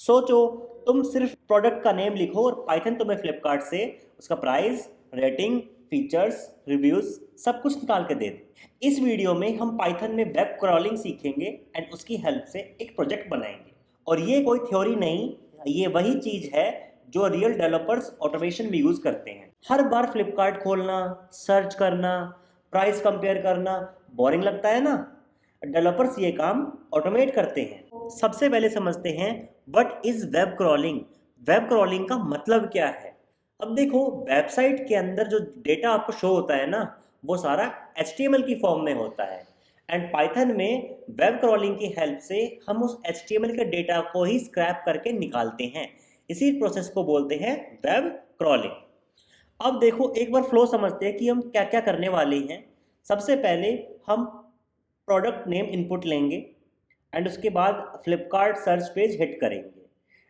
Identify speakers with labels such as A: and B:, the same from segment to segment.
A: सोचो, तुम सिर्फ प्रोडक्ट का नेम लिखो और पाइथन तुम्हें फ्लिपकार्ट से उसका प्राइस, रेटिंग, फीचर्स, रिव्यूज सब कुछ निकाल के दे दे। इस वीडियो में हम पाइथन में वेब क्रॉलिंग सीखेंगे एंड उसकी हेल्प से एक प्रोजेक्ट बनाएंगे। और ये कोई थ्योरी नहीं, ये वही चीज़ है जो रियल डेवलपर्स ऑटोमेशन में यूज़ करते हैं। हर बार फ्लिपकार्ट खोलना, सर्च करना, प्राइस कंपेयर करना बोरिंग लगता है ना। डेवलपर्स ये काम ऑटोमेट करते हैं। सबसे पहले समझते हैं what is web crawling. Web crawling का मतलब क्या है। अब देखो, वेबसाइट के अंदर जो डेटा आपको शो होता है ना, वो सारा HTML की फॉर्म में होता है। एंड पाइथन में वेब क्रॉलिंग की हेल्प से हम उस HTML के डेटा को ही स्क्रैप करके निकालते हैं। इसी प्रोसेस को बोलते हैं वेब क्रॉलिंग। अब देखो, एक बार फ्लो समझते हैं कि हम क्या क्या करने वाले हैं। सबसे पहले हम प्रोडक्ट नेम इनपुट लेंगे एंड उसके बाद फ्लिपकार्ट सर्च पेज हिट करेंगे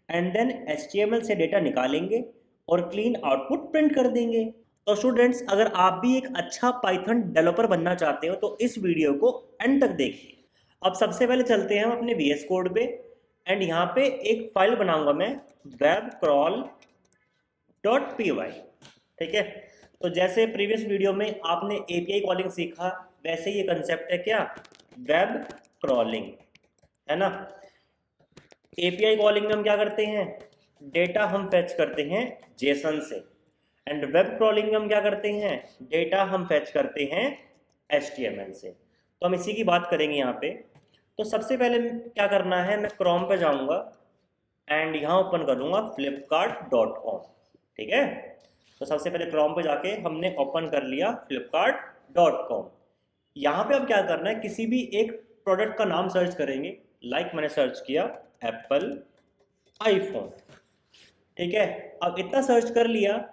A: एंड देन HTML से डेटा निकालेंगे और क्लीन आउटपुट प्रिंट कर देंगे। तो स्टूडेंट्स, अगर आप भी एक अच्छा पाइथन डेवलपर बनना चाहते हो तो इस वीडियो को एंड तक देखिए। अब सबसे पहले चलते हैं हम अपने VS कोड पे एंड यहाँ पे एक फाइल बनाऊंगा मैं, webcrawl.py। ठीक है, तो जैसे प्रीवियस वीडियो में आपने API कॉलिंग सीखा, वैसे ये कंसेप्ट है क्या, वेब क्रॉलिंग, है ना। API कॉलिंग में हम क्या करते हैं, डेटा हम फेच करते हैं जेसन से। एंड वेब क्रॉलिंग में हम क्या करते हैं, डेटा हम फेच करते हैं HTML से। तो हम इसी की बात करेंगे यहाँ पे। तो सबसे पहले क्या करना है, मैं क्रोम पे जाऊँगा एंड यहाँ ओपन करूँगा flipkart.com। ठीक है, तो सबसे पहले क्रोम पे जाके हमने ओपन कर लिया flipkart.com। यहाँ पे अब क्या करना है, किसी भी एक प्रोडक्ट का नाम सर्च करेंगे। लाइक मैंने सर्च किया एप्पल आईफोन। ठीक है, अब इतना सर्च कर लिया,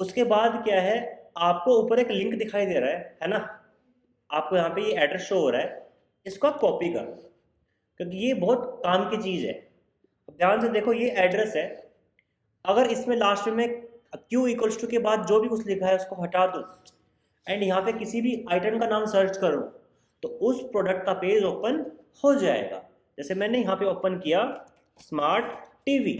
A: उसके बाद क्या है, आपको ऊपर एक लिंक दिखाई दे रहा है ना। आपको यहाँ पे ये एड्रेस शो हो रहा है, इसको आप कॉपी करो क्योंकि ये बहुत काम की चीज़ है। अब ध्यान से देखो, ये एड्रेस है। अगर इसमें लास्ट में Q=टू के बाद जो भी कुछ लिखा है उसको हटा दूँ एंड यहाँ पे किसी भी आइटम का नाम सर्च करो तो उस प्रोडक्ट का पेज ओपन हो जाएगा। जैसे मैंने यहाँ पे ओपन किया स्मार्ट टीवी,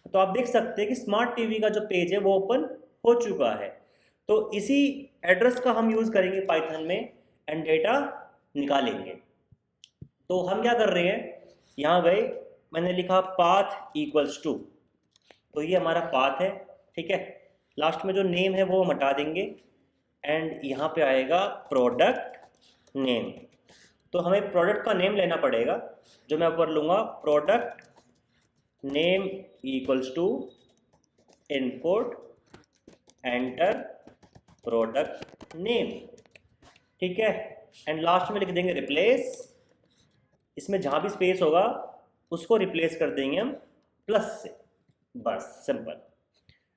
A: तो आप देख सकते हैं कि स्मार्ट टीवी का जो पेज है वो ओपन हो चुका है। तो इसी एड्रेस का हम यूज़ करेंगे पाइथन में एंड डेटा निकालेंगे। तो हम क्या कर रहे हैं, यहाँ गए, मैंने लिखा path=टू, तो ये हमारा पाथ है। ठीक है, लास्ट में जो नेम है वो हम हटा देंगे एंड यहाँ पे आएगा प्रोडक्ट नेम। तो हमें प्रोडक्ट का नेम लेना पड़ेगा, जो मैं ऊपर लूँगा product name =to input enter product name. ठीक है, एंड लास्ट में लिख देंगे रिप्लेस। इसमें जहाँ भी स्पेस होगा उसको रिप्लेस कर देंगे हम प्लस से, बस सिंपल।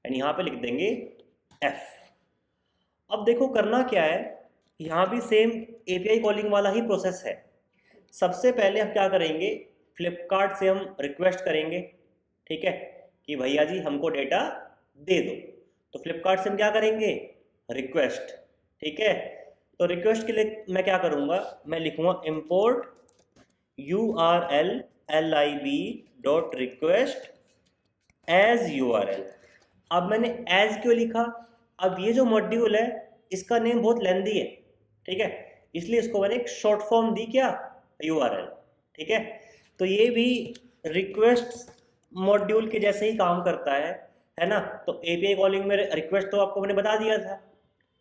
A: एंड यहाँ पे लिख देंगे F। अब देखो करना क्या है, यहाँ भी सेम API कॉलिंग वाला ही प्रोसेस है। सबसे पहले हम क्या करेंगे, फ्लिपकार्ट से हम रिक्वेस्ट करेंगे। ठीक है, कि भैया जी हमको डेटा दे दो। तो फ्लिपकार्ट से हम क्या करेंगे, रिक्वेस्ट। ठीक है, तो रिक्वेस्ट के लिए मैं क्या करूँगा, मैं लिखूँगा import URL lib.request as URL। अब मैंने as क्यों लिखा, अब ये जो मॉड्यूल है इसका नेम बहुत लेंदी है। ठीक है, इसलिए इसको मैंने एक शॉर्ट फॉर्म दी, क्या, URL। ठीक है, तो ये भी रिक्वेस्ट मॉड्यूल के जैसे ही काम करता है ना। तो API कॉलिंग में रिक्वेस्ट तो आपको मैंने बता दिया था,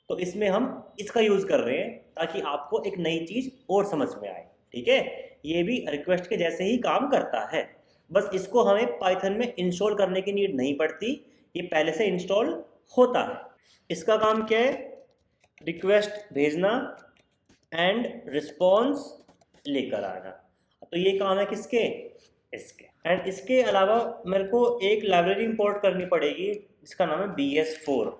A: तो इसमें हम इसका यूज़ कर रहे हैं ताकि आपको एक नई चीज़ और समझ में आए। ठीक है, ये भी रिक्वेस्ट के जैसे ही काम करता है, बस इसको हमें पाइथन में इंस्टॉल करने की नीड नहीं पड़ती, ये पहले से इंस्टॉल होता है। इसका काम क्या है, रिक्वेस्ट भेजना एंड रिस्पॉन्स लेकर आना। तो ये काम है किसके, इसके। एंड इसके अलावा मेरे को एक लाइब्रेरी इंपोर्ट करनी पड़ेगी, इसका नाम है BS4।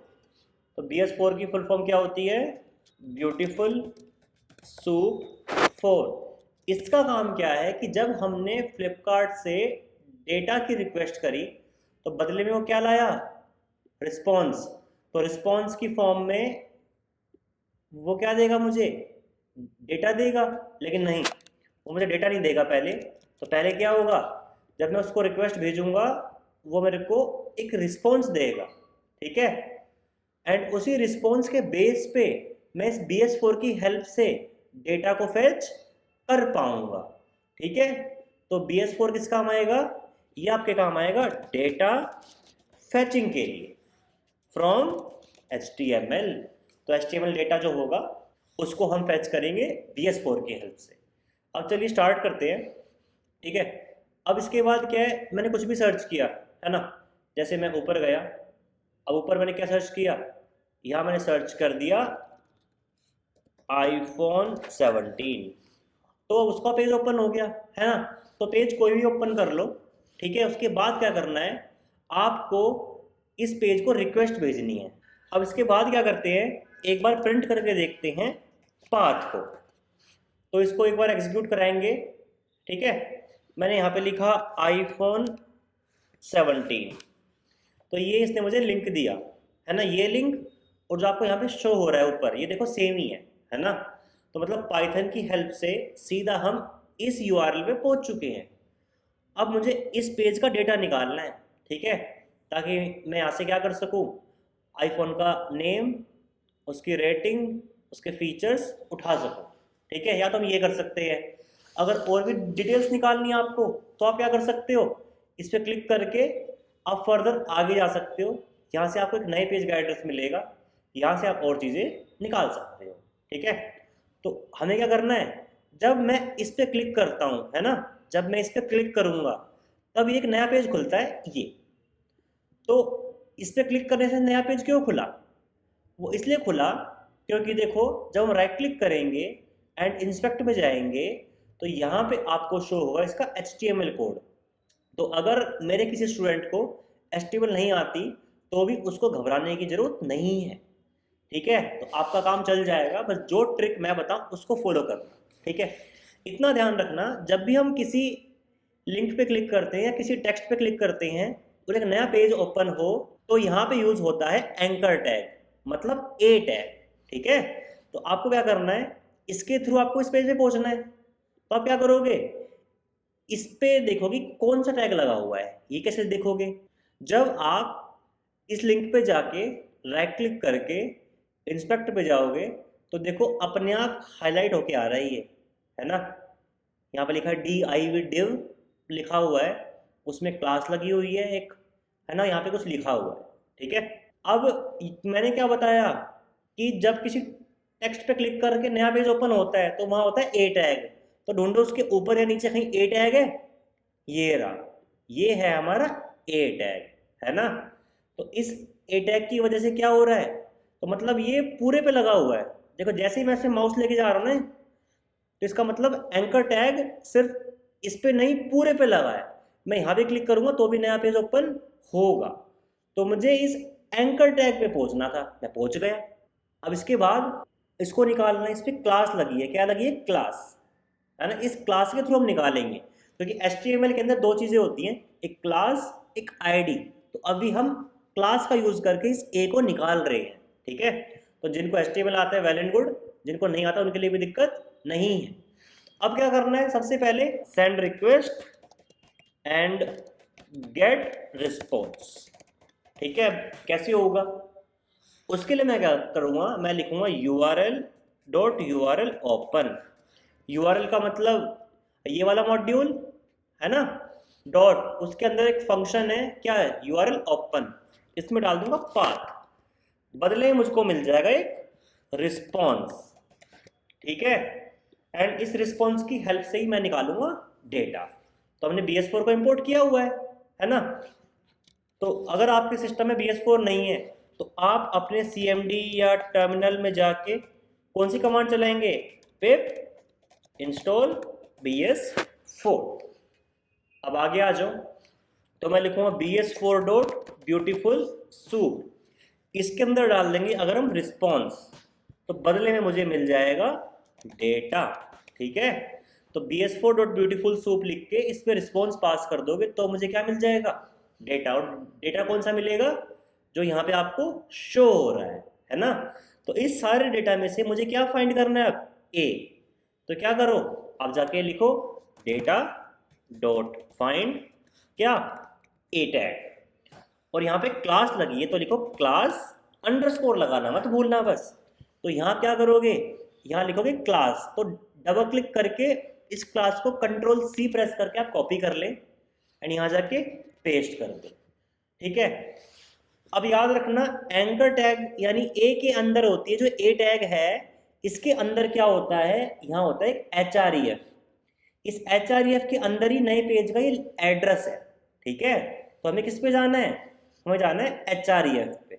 A: तो BS4 की फुल फॉर्म क्या होती है, ब्यूटीफुल सूप 4। इसका काम क्या है कि जब हमने फ्लिपकार्ट से डेटा की रिक्वेस्ट करी तो बदले में वो क्या लाया, रिस्पॉन्स। तो रिस्पॉन्स की फॉर्म में वो क्या देगा, मुझे डेटा देगा, लेकिन नहीं, वो मुझे डेटा नहीं देगा पहले। तो पहले क्या होगा, जब मैं उसको रिक्वेस्ट भेजूंगा वो मेरे को एक रिस्पॉन्स देगा, ठीक है। एंड उसी रिस्पॉन्स के बेस पे मैं इस BS4 की हेल्प से डेटा को फेच कर पाऊंगा, ठीक है। तो BS4 किस काम आएगा, ये आपके काम आएगा डेटा फेचिंग के लिए फ्रॉम HTML। तो HTML डेटा जो होगा उसको हम फेच करेंगे BS4 की हेल्प से। अब चलिए स्टार्ट करते हैं, ठीक है। अब इसके बाद क्या है, मैंने कुछ भी सर्च किया है ना, जैसे मैं ऊपर गया, अब ऊपर मैंने क्या सर्च किया, यहाँ मैंने सर्च कर दिया iPhone 17, तो उसका पेज ओपन हो गया है ना। तो पेज कोई भी ओपन कर लो, ठीक है। उसके बाद क्या करना है, आपको इस पेज को रिक्वेस्ट भेजनी है। अब इसके बाद क्या करते हैं, एक बार प्रिंट करके देखते हैं पाथ को। तो इसको एक बार एग्जीक्यूट कराएंगे, ठीक है। मैंने यहाँ पे लिखा iPhone 17, तो ये इसने मुझे लिंक दिया है ना, ये लिंक, और जो आपको यहाँ पे शो हो रहा है ऊपर, ये देखो सेम ही है ना। तो मतलब पाइथन की हेल्प से सीधा हम इस URL पे पहुँच चुके हैं। अब मुझे इस पेज का डेटा निकालना है, ठीक है, ताकि मैं यहाँ से क्या कर सकूँ, आईफोन का नेम, उसकी रेटिंग, उसके फीचर्स उठा सकूँ, ठीक है। या तो हम ये कर सकते हैं, अगर और भी डिटेल्स निकालनी है आपको तो आप क्या कर सकते हो, इस पर क्लिक करके आप फर्दर आगे जा सकते हो। यहाँ से आपको एक नए पेज का एड्रेस मिलेगा, यहाँ से आप और चीज़ें निकाल सकते हो, ठीक है। तो हमें क्या करना है, जब मैं इस पर क्लिक करता हूँ है ना, जब मैं इस पर क्लिक करूँगा तब एक नया पेज खुलता है ये। तो इस पर क्लिक करने से नया पेज क्यों खुला, वो इसलिए खुला क्योंकि देखो जब हम राइट क्लिक करेंगे एंड इंस्पेक्ट में जाएंगे तो यहाँ पे आपको शो होगा इसका HTML कोड। तो अगर मेरे किसी स्टूडेंट को HTML नहीं आती तो भी उसको घबराने की ज़रूरत नहीं है, ठीक है। तो आपका काम चल जाएगा, बस जो ट्रिक मैं बताऊँ उसको फॉलो करना, ठीक है। इतना ध्यान रखना, जब भी हम किसी लिंक पे क्लिक करते हैं या किसी टेक्स्ट पे क्लिक करते हैं और एक नया पेज ओपन हो तो यहाँ पे यूज़ होता है एंकर टैग, मतलब A टैग, ठीक है। तो आपको क्या करना है, इसके थ्रू आपको इस पेज पे पहुँचना है। तो आप क्या करोगे, इस पे देखोगे कौन सा टैग लगा हुआ है, ये कैसे देखोगे, जब आप इस लिंक पे जाके राइट क्लिक करके इंस्पेक्ट पे जाओगे तो देखो अपने आप हाईलाइट होके आ रही है ना। यहाँ पे लिखा है div लिखा हुआ है, उसमें क्लास लगी हुई है एक, है ना, यहाँ पे कुछ लिखा हुआ है, ठीक है। अब मैंने क्या बताया कि जब किसी टेक्स्ट पे क्लिक करके नया पेज ओपन होता है तो वहाँ होता है A टैग। तो ढूंढो उसके ऊपर या नीचे कहीं A टैग है, ये रहा, ये है हमारा A टैग, है ना। तो इस A टैग की वजह से क्या हो रहा है, तो मतलब ये पूरे पे लगा हुआ है। देखो जैसे ही मैं इसे माउस लेके जा रहा हूँ ना, तो इसका मतलब एंकर टैग सिर्फ इस पे नहीं पूरे पे लगा है। मैं यहाँ पे क्लिक करूँगा तो भी नया पेज ओपन होगा। तो मुझे इस एंकर टैग पे पहुँचना था, मैं पहुँच गया। अब इसके बाद इसको निकालना है, इस पर क्लास लगी है, क्या लगी है, क्लास, है ना। इस क्लास के थ्रू हम निकालेंगे क्योंकि HTML के अंदर दो चीज़ें होती हैं, एक क्लास एक ID। तो अभी हम क्लास का यूज़ करके इस A को निकाल रहे हैं, ठीक है। तो जिनको HTML आता है वेल एंड गुड, जिनको नहीं आता उनके लिए भी दिक्कत नहीं है। अब क्या करना है, सबसे पहले send request and get response, ठीक है। कैसे होगा, उसके लिए मैं क्या करूँगा, मैं लिखूँगा url.url ओपन। URL का मतलब ये वाला मॉड्यूल है ना, डॉट, उसके अंदर एक फंक्शन है, क्या है, URL ओपन। इसमें डाल दूंगा पाथ, बदले में मुझको मिल जाएगा एक रिस्पॉन्स, ठीक है। एंड इस रिस्पॉन्स की हेल्प से ही मैं निकालूंगा डेटा। तो हमने BS4 को इंपोर्ट किया हुआ है ना। तो अगर आपके सिस्टम में BS4 नहीं है तो आप अपने CMD या टर्मिनल में जाके कौन सी कमांड चलाएंगे, पिप इंस्टॉल BS4। अब आगे आ जाओ, तो मैं लिखूंगा BS4.beautiful soup, इसके अंदर डाल देंगे अगर हम रिस्पॉन्स, तो बदले में मुझे मिल जाएगा डेटा, ठीक है। तो BS4.beautiful soup लिख के इस पर रिस्पॉन्स पास कर दोगे तो मुझे क्या मिल जाएगा, डेटा। और डेटा कौन सा मिलेगा, जो यहाँ पे आपको शो हो रहा है ना। तो इस सारे डेटा में से मुझे क्या फाइंड करना है, अब A। तो क्या करो, अब जाके लिखो डेटा डॉट फाइंड क्या, ए टैग, और यहाँ पे क्लास लगी है तो लिखो क्लास अंडरस्कोर लगाना मत भूलना बस। तो यहाँ क्या करोगे, यहाँ लिखोगे क्लास, तो डबल क्लिक करके इस क्लास को कंट्रोल सी प्रेस करके आप कॉपी कर लें एंड यहाँ जाके पेस्ट कर दो। ठीक है, अब याद रखना एंकर टैग यानी ए के अंदर होती है जो ए टैग है, इसके अंदर क्या होता है, यहाँ होता है एक HREF। इस HREF के अंदर ही नए पेज का ये एड्रेस है। ठीक है, तो हमें किस पे जाना है, हमें जाना है HREF पे।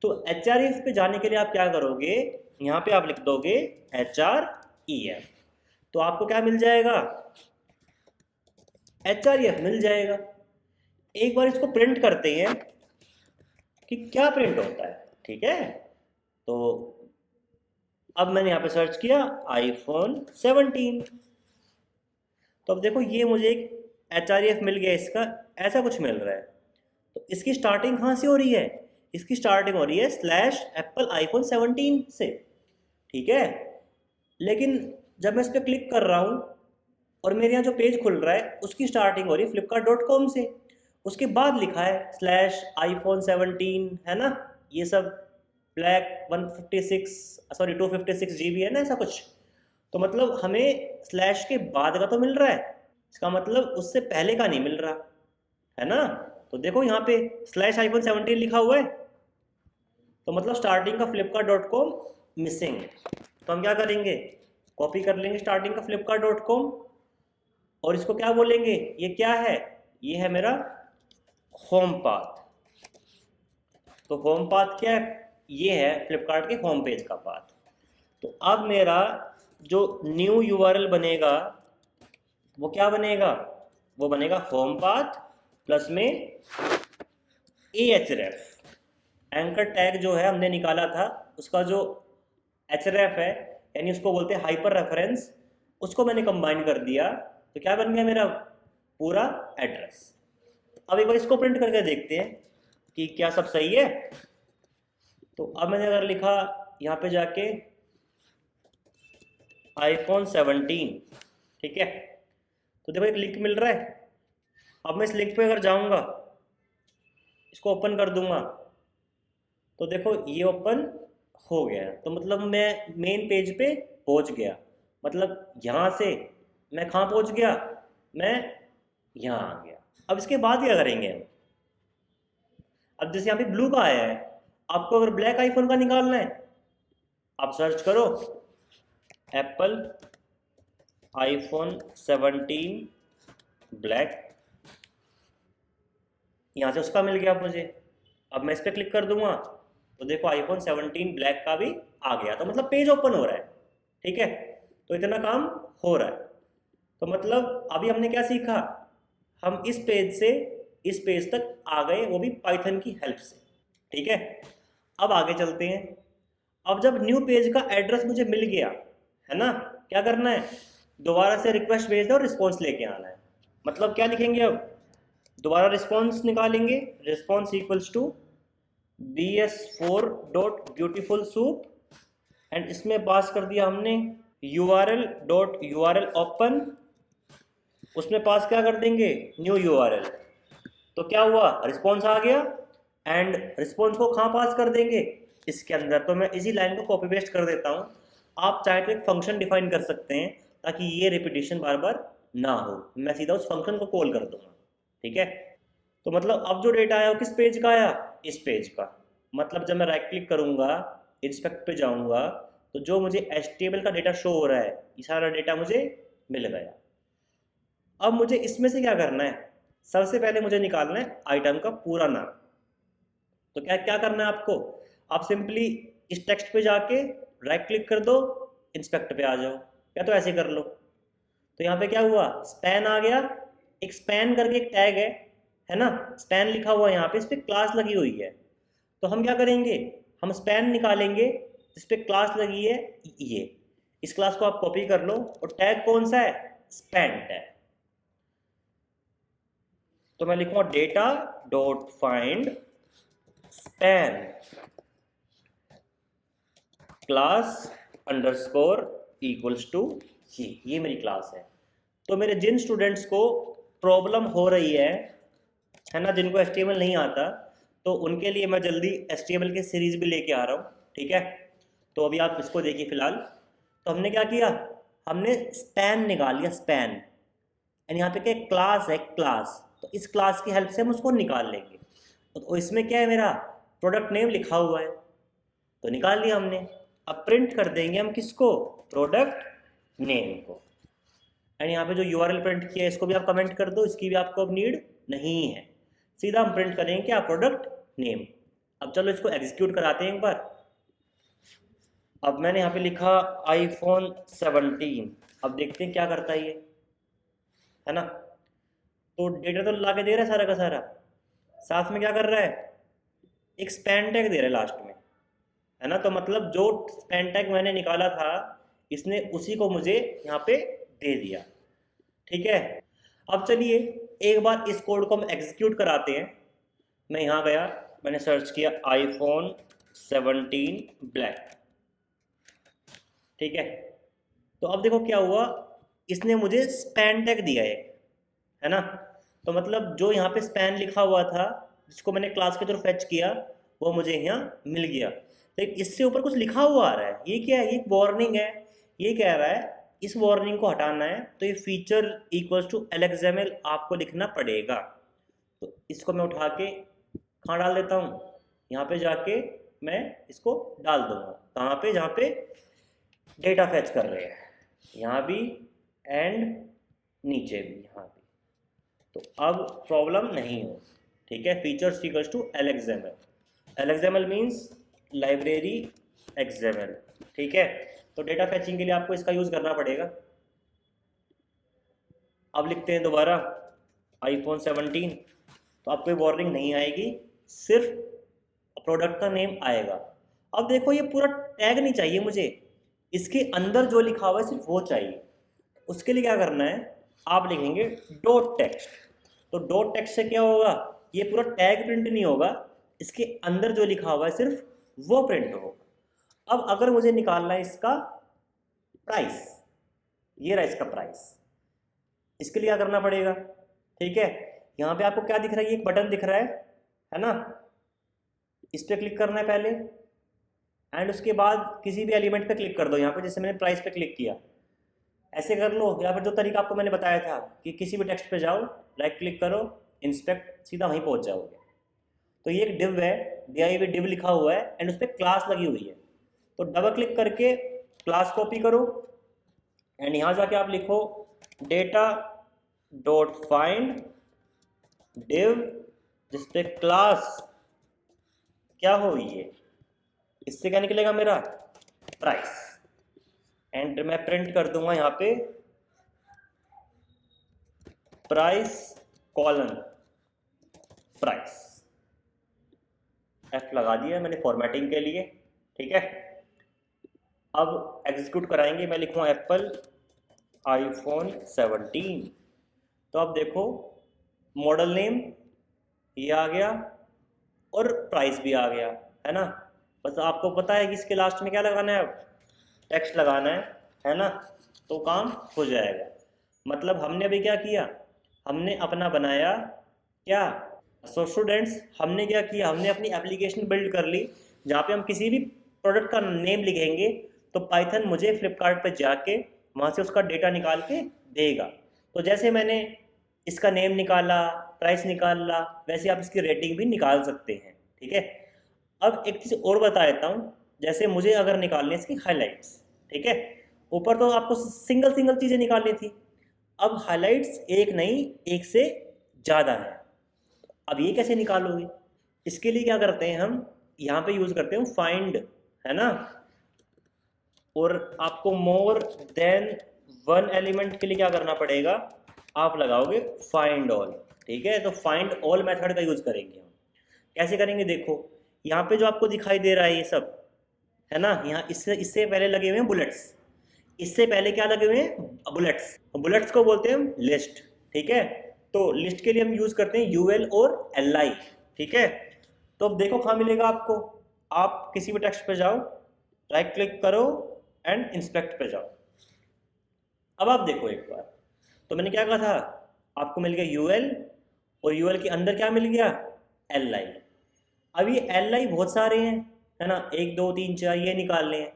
A: तो HREF पे जाने के लिए आप क्या करोगे, यहाँ पे आप लिख दोगे HREF, तो आपको क्या मिल जाएगा, HREF मिल जाएगा। एक बार इसको प्रिंट करते हैं कि क्या प्रिंट होता है। ठीक है, तो अब मैंने यहाँ पे सर्च किया iPhone 17, तो अब देखो ये मुझे एक HREF मिल गया, इसका ऐसा कुछ मिल रहा है। तो इसकी स्टार्टिंग कहाँ से हो रही है, इसकी स्टार्टिंग हो रही है /Apple iPhone 17 से। ठीक है, लेकिन जब मैं इस पर क्लिक कर रहा हूँ और मेरे यहाँ जो पेज खुल रहा है उसकी स्टार्टिंग हो रही है flipkart.com से, उसके बाद लिखा है /iPhone 17, है ना, ये सब ब्लैक 256 GB है ना, ऐसा कुछ। तो मतलब हमें स्लैश के बाद का तो मिल रहा है, इसका मतलब उससे पहले का नहीं मिल रहा है ना। तो देखो यहाँ पे /iPhone 17 लिखा हुआ है, तो मतलब स्टार्टिंग का flipkart.com मिसिंग। तो हम क्या करेंगे, कॉपी कर लेंगे स्टार्टिंग का flipkart.com और इसको क्या बोलेंगे, ये क्या है, ये है मेरा होम पाथ। तो होम पाथ क्या है, ये है फ्लिपकार्ट के होम पेज का पाथ। तो अब मेरा जो न्यू URL बनेगा वो क्या बनेगा, वो बनेगा होम पाथ प्लस में ahref, एंकर टैग जो है हमने निकाला था उसका जो href है, यानी उसको बोलते हैं हाइपर रेफरेंस, उसको मैंने कंबाइन कर दिया, तो क्या बन गया मेरा पूरा एड्रेस। अब एक बार इसको प्रिंट करके देखते हैं कि क्या सब सही है। तो अब मैंने अगर लिखा यहाँ पे जाके iPhone 17, ठीक है, तो देखो एक लिंक मिल रहा है। अब मैं इस लिंक पे अगर जाऊँगा, इसको ओपन कर दूंगा, तो देखो ये ओपन हो गया, तो मतलब मैं मेन पेज पे पहुँच गया। मतलब यहाँ से मैं कहाँ पहुँच गया, मैं यहाँ आ गया। अब इसके बाद क्या करेंगे हम, अब जैसे यहाँ पे ब्लू का आया है, आपको अगर ब्लैक आईफोन का निकालना है, आप सर्च करो एप्पल iPhone 17 ब्लैक, यहाँ से उसका मिल गया मुझे। अब मैं इस पर क्लिक कर दूंगा तो देखो iPhone 17 ब्लैक का भी आ गया, तो मतलब पेज ओपन हो रहा है। ठीक है, तो इतना काम हो रहा है। तो मतलब अभी हमने क्या सीखा, हम इस पेज से इस पेज तक आ गए, वो भी पाइथन की हेल्प से। ठीक है, अब आगे चलते हैं। अब जब न्यू पेज का एड्रेस मुझे मिल गया है ना, क्या करना है, दोबारा से रिक्वेस्ट भेज दो और रिस्पॉन्स लेके आना है। मतलब क्या लिखेंगे, अब दोबारा रिस्पॉन्स निकालेंगे, response equals to bs4.beautifulsoup and इसमें पास कर दिया हमने url ओपन, उसमें पास क्या कर देंगे, न्यू URL। तो क्या हुआ, रिस्पॉन्स आ गया एंड रिस्पॉन्स को कहाँ पास कर देंगे, इसके अंदर। तो मैं इसी लाइन को कॉपी पेस्ट कर देता हूँ। आप चाहे तो एक फंक्शन डिफाइन कर सकते हैं ताकि ये रिपीटिशन बार बार ना हो, मैं सीधा उस फंक्शन को कॉल कर दूंगा। ठीक है, तो मतलब अब जो डेटा आया वो किस पेज का आया, इस पेज का। मतलब जब मैं राइट क्लिक करूँगा, इंस्पेक्ट पे जाऊँगा, तो जो मुझे HTML का डेटा शो हो रहा है, ये सारा डेटा मुझे मिल गया। अब मुझे इसमें से क्या करना है, सबसे पहले मुझे निकालना है आइटम का पूरा नाम। तो क्या क्या करना है आपको, आप सिंपली इस टेक्स्ट पे जाके राइट क्लिक कर दो, इंस्पेक्ट पे आ जाओ, या तो ऐसे कर लो। तो यहाँ पे क्या हुआ, स्पैन आ गया, एक स्पैन करके एक टैग है ना, स्पैन लिखा हुआ है यहाँ पे, इस पर क्लास लगी हुई है। तो हम क्या करेंगे, हम स्पैन निकालेंगे जिस पे क्लास लगी है, ये इस क्लास को आप कॉपी कर लो, और टैग कौन सा है, स्पैन टैग। तो मैं लिखूंगा data dot find span class underscore equals to ये मेरी क्लास है। तो मेरे जिन स्टूडेंट्स को प्रॉब्लम हो रही है है ना, जिनको HTML नहीं आता तो उनके लिए मैं जल्दी HTML की सीरीज भी लेके आ रहा हूँ, ठीक है। तो अभी आप इसको देखिए फिलहाल। तो हमने क्या किया, हमने स्पैन निकाल लिया, स्पैन, एंड यहाँ पे क्या क्लास है, क्लास, तो इस क्लास की हेल्प से हम उसको निकाल लेंगे। तो इसमें क्या है, मेरा प्रोडक्ट नेम लिखा हुआ है तो निकाल लिया हमने। अब प्रिंट कर देंगे हम किसको, प्रोडक्ट नेम को। एंड यहाँ पे जो URL प्रिंट किया है इसको भी आप कमेंट कर दो, इसकी भी आपको अब नीड नहीं है। सीधा हम प्रिंट करेंगे क्या, प्रोडक्ट नेम। अब चलो इसको एग्जीक्यूट कराते हैं एक बार। अब मैंने यहाँ पे लिखा iPhone 17, अब देखते हैं क्या करता है ये, है ना। तो डेटा तो ला के दे रहा है सारा का सारा, साथ में क्या कर रहा है, एक स्पैन टैग दे रहा है लास्ट में, है ना। तो मतलब जो स्पैन टैग मैंने निकाला था इसने उसी को मुझे यहाँ पे दे दिया, ठीक है। अब चलिए एक बार इस कोड को हम एग्जीक्यूट कराते हैं। मैं यहाँ गया, मैंने सर्च किया iPhone 17 ब्लैक, ठीक है। तो अब देखो क्या हुआ, इसने मुझे स्पैन टैग दिया है ना। तो मतलब जो यहाँ पे स्पैन लिखा हुआ था जिसको मैंने क्लास के थ्रू फैच किया वो मुझे यहाँ मिल गया। लेकिन इससे ऊपर कुछ लिखा हुआ आ रहा है, ये क्या है, ये वार्निंग है। ये कह रहा है इस वार्निंग को हटाना है तो ये फीचर इक्वल्स टू LXML आपको लिखना पड़ेगा। तो इसको मैं उठा के कहाँ डाल देता हूँ, यहाँ पे जाके मैं इसको डाल दूंगा, कहाँ पे, जहाँ पे डेटा फैच कर रहे हैं, यहाँ भी एंड नीचे भी, यहाँ भी। तो अब प्रॉब्लम नहीं हो, ठीक है। Features equals to LXML, LXML means library XML, ठीक है। तो डेटा फैचिंग के लिए आपको इसका यूज़ करना पड़ेगा। अब लिखते हैं दोबारा iPhone 17, तो आपको वार्निंग नहीं आएगी, सिर्फ प्रोडक्ट का नेम आएगा। अब देखो ये पूरा टैग नहीं चाहिए मुझे, इसके अंदर जो लिखा हुआ है सिर्फ वो चाहिए। उसके लिए क्या करना है, आप लिखेंगे डॉट टेक्स्ट। तो डॉट टेक्स्ट से क्या होगा, ये पूरा टैग प्रिंट नहीं होगा, इसके अंदर जो लिखा हुआ है सिर्फ वो प्रिंट होगा। अब अगर मुझे निकालना है इसका प्राइस, ये रहा इसका प्राइस, इसके लिए क्या करना पड़ेगा, ठीक है। यहाँ पे आपको क्या दिख रहा है, ये एक बटन दिख रहा है ना। इस पर क्लिक करना है पहले, एंड उसके बाद किसी भी एलिमेंट पे क्लिक कर दो। यहाँ पे जैसे मैंने प्राइस पे क्लिक किया, ऐसे कर लो, या फिर जो तरीका आपको मैंने बताया था कि किसी भी टेक्स्ट पे जाओ, राइट क्लिक करो, इंस्पेक्ट, सीधा वहीं पहुँच जाओगे। तो ये एक डिव है, div डिव लिखा हुआ है एंड उस पर क्लास लगी हुई है। तो डबल क्लिक करके क्लास कॉपी करो एंड यहाँ जाके आप लिखो डेटा डॉट फाइंड डिव, जिसपे क्लास क्या हो, ये, इससे क्या निकलेगा मेरा प्राइस, एंड मैं प्रिंट कर दूंगा यहाँ पे प्राइस कॉलन प्राइस, F लगा दिया मैंने फॉर्मेटिंग के लिए, ठीक है। अब एग्जीक्यूट कराएंगे, मैं लिखूँ एप्पल iPhone 17। तो अब देखो मॉडल नेम ये आ गया और प्राइस भी आ गया, है ना। बस आपको पता है कि इसके लास्ट में क्या लगाना है, टेक्स्ट लगाना है ना। तो काम हो जाएगा। मतलब हमने अभी क्या किया, हमने अपना बनाया क्या, सो स्टूडेंट्स हमने क्या किया, हमने अपनी एप्लीकेशन बिल्ड कर ली जहाँ पे हम किसी भी प्रोडक्ट का नेम लिखेंगे तो पाइथन मुझे फ्लिपकार्ट पे जाके वहाँ से उसका डेटा निकाल के देगा। तो जैसे मैंने इसका नेम निकाला, प्राइस निकाला, वैसे आप इसकी रेटिंग भी निकाल सकते हैं, ठीक है। अब एक चीज़ और बता देता हूँ, जैसे मुझे अगर निकालनी है इसकी हाईलाइट्स, ठीक है। ऊपर तो आपको सिंगल सिंगल चीज़ें निकालनी थी, अब हाईलाइट्स एक नहीं, एक से ज़्यादा है। अब ये कैसे निकालोगे, इसके लिए क्या करते हैं हम, यहाँ पे यूज़ करते हैं फाइंड, है ना। और आपको मोर देन वन एलिमेंट के लिए क्या करना पड़ेगा, आप लगाओगे फाइंड ऑल, ठीक है। तो फाइंड ऑल मेथड का यूज़ करेंगे हम। कैसे करेंगे, देखो यहाँ पे जो आपको दिखाई दे रहा है ये सब, है ना, यहाँ इससे इससे पहले लगे हुए हैं बुलेट्स, इससे पहले क्या लगे हुए हैं, बुलेट्स। बुलेट्स को बोलते हैं हम लिस्ट, ठीक है। तो लिस्ट के लिए हम यूज़ करते हैं UL और LI, ठीक है। तो अब देखो कहाँ मिलेगा आपको, आप किसी भी टेक्स्ट पे जाओ, राइट क्लिक करो एंड इंस्पेक्ट पे जाओ। अब आप देखो एक बार, तो मैंने क्या कहा था, आपको मिल गया UL और यूएल के अंदर क्या मिल गया, एल आई। अब ये एल आई बहुत सारे हैं, है ना, 1 2 3 4 ये निकालने हैं।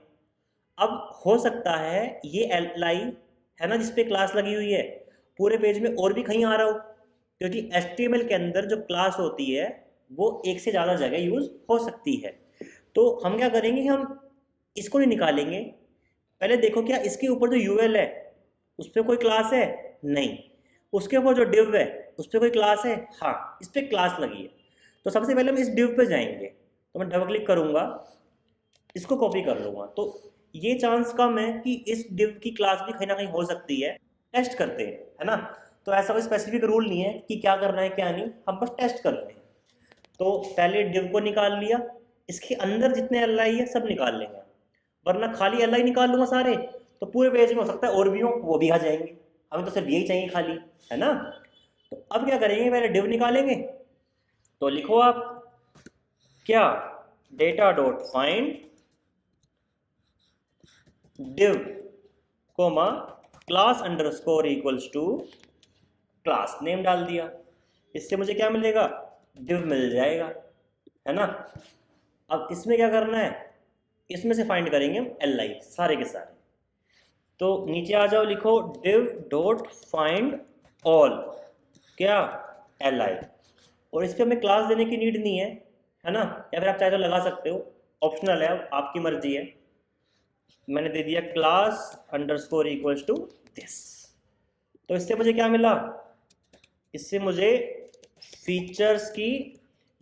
A: अब हो सकता है ये एल आई है ना जिसपे क्लास लगी हुई है पूरे पेज में और भी कहीं आ रहा हो, क्योंकि HTML के अंदर जो क्लास होती है वो एक से ज़्यादा जगह यूज़ हो सकती है। तो हम क्या करेंगे कि हम इसको नहीं निकालेंगे, पहले देखो क्या इसके ऊपर जो यूएल है उस पर कोई क्लास है, नहीं। उसके ऊपर जो डिव है उस पर कोई क्लास है, हाँ, इस पर क्लास लगी है। तो सबसे पहले हम इस डिव पे जाएंगे, तो मैं डबल क्लिक करूंगा, इसको कॉपी कर लूंगा, तो ये चांस कम है कि इस डिव की क्लास भी कहीं ना कहीं हो सकती है। टेस्ट करते हैं, है ना। तो ऐसा कोई स्पेसिफिक रूल नहीं है कि क्या करना है क्या नहीं, हम बस टेस्ट कर रहे हैं। तो पहले डिव को निकाल लिया, इसके अंदर जितने एल आई है सब निकाल लेंगे, वरना खाली एल आई निकाल लूंगा सारे तो पूरे पेज में हो सकता है और भी हो, वो भी आ जाएंगे। हमें तो सिर्फ यही चाहिए खाली, है ना। तो अब क्या करेंगे, पहले डिव निकालेंगे। तो लिखो आप क्या, data dot find div comma class underscore equals to class name डाल दिया। इससे मुझे क्या मिलेगा, डिव मिल जाएगा, है ना। अब इसमें क्या करना है, इसमें से फाइंड करेंगे हम एल आई सारे के सारे। तो नीचे आ जाओ, लिखो div डॉट फाइंड ऑल क्या, एल आई। और इस पर हमें क्लास देने की नीड नहीं है ना, या फिर आप चाहे तो लगा सकते हो, ऑप्शनल है, आपकी मर्जी है। मैंने दे दिया class underscore equals to this. तो इससे मुझे क्या मिला, इससे मुझे फीचर्स की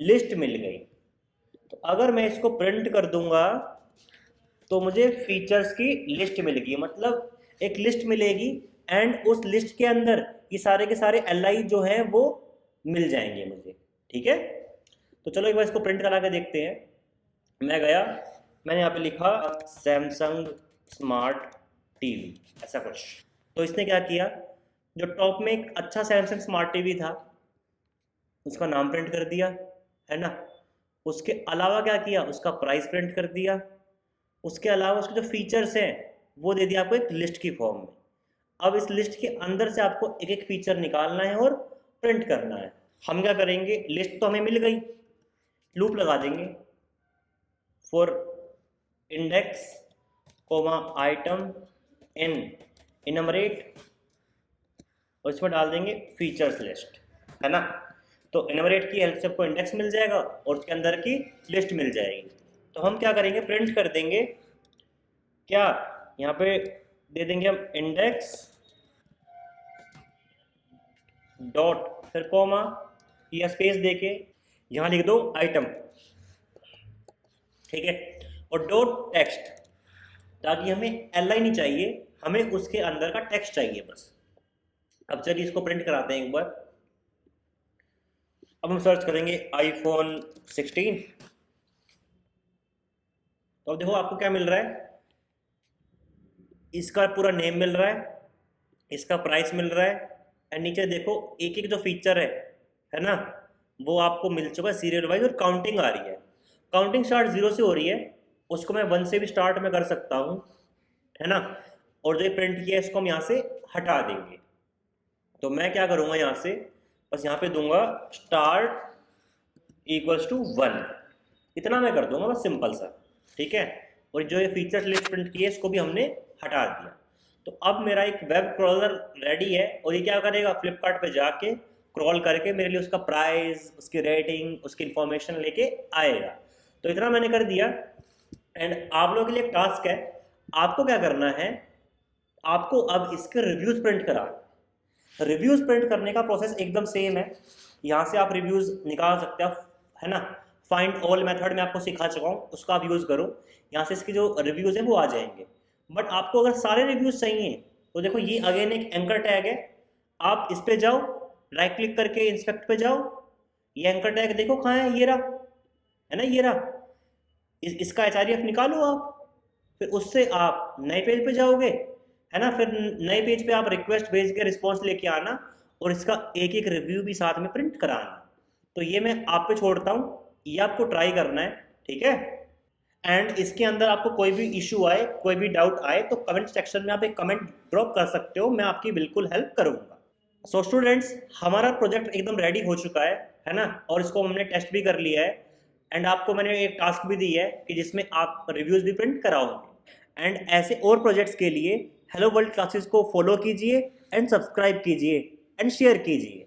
A: लिस्ट मिल गई। तो अगर मैं इसको प्रिंट कर दूंगा तो मुझे फीचर्स की लिस्ट मिलेगी, मतलब एक लिस्ट मिलेगी, एंड उस लिस्ट के अंदर ये सारे के सारे एल आई जो हैं वो मिल जाएंगे मुझे, ठीक है। तो चलो एक बार इसको प्रिंट करा के देखते हैं। मैं गया, मैंने यहाँ पे लिखा सैमसंग स्मार्ट टीवी, ऐसा कुछ। तो इसने क्या किया, जो टॉप में एक अच्छा सैमसंग स्मार्ट टीवी था उसका नाम प्रिंट कर दिया, है ना। उसके अलावा क्या किया, उसका प्राइस प्रिंट कर दिया। उसके अलावा उसके जो फीचर्स हैं वो दे दिया आपको एक लिस्ट की फॉर्म में। अब इस लिस्ट के अंदर से आपको एक एक फीचर निकालना है और प्रिंट करना है। हम क्या करेंगे, लिस्ट तो हमें मिल गई, लूप लगा देंगे for index comma item in enumerate, और इसमें डाल देंगे फीचर्स लिस्ट, है ना। तो इनमरेट की हेल्प से आपको इंडेक्स मिल जाएगा और उसके अंदर की लिस्ट मिल जाएगी। तो हम क्या करेंगे, प्रिंट कर देंगे क्या, यहाँ पे दे देंगे हम इंडेक्स डॉट फिर कॉमा या स्पेस देके यहाँ लिख दो आइटम, ठीक है, और डॉट टेक्स्ट, ताकि हमें एल आई नहीं चाहिए, हमें उसके अंदर का टेक्स्ट चाहिए बस। अब चलिए इसको प्रिंट कराते हैं एक बार। अब हम सर्च करेंगे iPhone 16। तो अब देखो आपको क्या मिल रहा है, इसका पूरा नेम मिल रहा है, इसका प्राइस मिल रहा है, एंड नीचे देखो एक एक जो फीचर है ना वो आपको मिल चुका है सीरियल वाइज, और काउंटिंग आ रही है। काउंटिंग स्टार्ट 0 से हो रही है, उसको मैं 1 से भी स्टार्ट में कर सकता हूँ, है ना। और जो प्रिंट किया है इसको हम यहाँ से हटा देंगे। तो मैं क्या करूँगा, यहाँ से बस यहाँ पे दूंगा स्टार्ट इक्वल्स टू 1, इतना मैं कर दूंगा बस, सिंपल सा, ठीक है। और जो ये फीचर्स लिस्ट प्रिंट की है इसको भी हमने हटा दिया। तो अब मेरा एक वेब क्रॉलर रेडी है, और ये क्या करेगा, फ्लिपकार्ट पे जाके क्रॉल करके मेरे लिए उसका प्राइस, उसकी रेटिंग, उसकी इन्फॉर्मेशन लेके आएगा। तो इतना मैंने कर दिया। एंड आप लोगों के लिए एक टास्क है, आपको क्या करना है, आपको अब इसके रिव्यूज प्रिंट करा। रिव्यूज प्रिंट करने का प्रोसेस एकदम सेम है, यहाँ से आप रिव्यूज निकाल सकते हो, है ना। फाइंड ऑल मेथड में आपको सिखा चुका हूँ, उसका आप यूज़ करो, यहाँ से इसके जो रिव्यूज़ हैं वो आ जाएंगे। बट आपको अगर सारे रिव्यूज़ चाहिए तो देखो ये अगेन एक एंकर टैग है, आप इस पे जाओ, राइट क्लिक करके इंस्पेक्ट पे जाओ, ये एंकर टैग देखो कहाँ है, ये रहा, है ना, ये रहा। इसका HREF निकालो आप, फिर उससे आप नए पेज पे जाओगे, है ना। फिर नए पेज पे आप रिक्वेस्ट भेज के रिस्पॉन्स लेके आना, और इसका एक एक रिव्यू भी साथ में प्रिंट कराना। तो ये मैं आप पे छोड़ता हूँ, ये आपको ट्राई करना है, ठीक है। एंड इसके अंदर आपको कोई भी इशू आए, कोई भी डाउट आए तो कमेंट सेक्शन में आप एक कमेंट ड्रॉप कर सकते हो, मैं आपकी बिल्कुल हेल्प करूँगा। सो स्टूडेंट्स, हमारा प्रोजेक्ट एकदम रेडी हो चुका है ना, और इसको हमने टेस्ट भी कर लिया है एंड आपको मैंने एक टास्क भी दी है कि जिसमें आप रिव्यूज़ भी प्रिंट कराओगे। एंड ऐसे और प्रोजेक्ट्स के लिए हेलो वर्ल्ड क्लासेस को फॉलो कीजिए एंड सब्सक्राइब कीजिए एंड शेयर कीजिए।